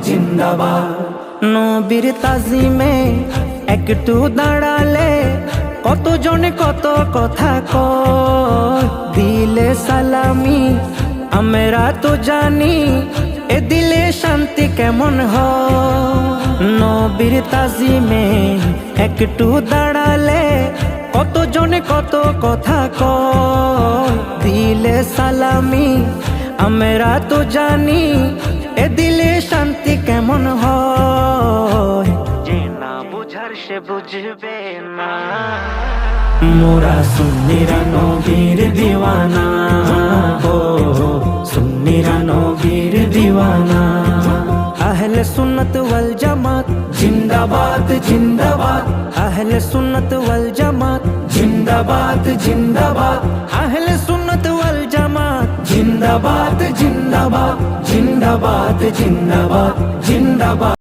জিন্দাবাদ। নবীর তাজিমে একটু দাঁড়ালে কতজনে কত কথা কয়, দিলে সালামি আমরা তো জানি এ দিলে শান্তি কেমন হয়। নবীর তাজিমে একটু দাঁড়ালে কতজনে কত কথা কয়, দিলে সালামি আমরা তো জানি এ দিলে শান্তি কেমন হয়। যে না বুঝার সে বুঝবে না, মোরা সুন্নিরা নবীর দিওয়ানা, ও সুন্নিরা নবীর দিওয়ানা। আহলে সুন্নত ওয়াল জামাত জিন্দাবাদ জিন্দাবাদ, আহলে সুন্নত ওয়াল জামাত জিন্দাবাদ জিন্দাবাদ, আহলে সুন্নত ওয়াল জামাত জিন্দাবাদ জিন্দাবাদ জিন্দাবাদ জিন্দাবাদ জিন্দাবাদ।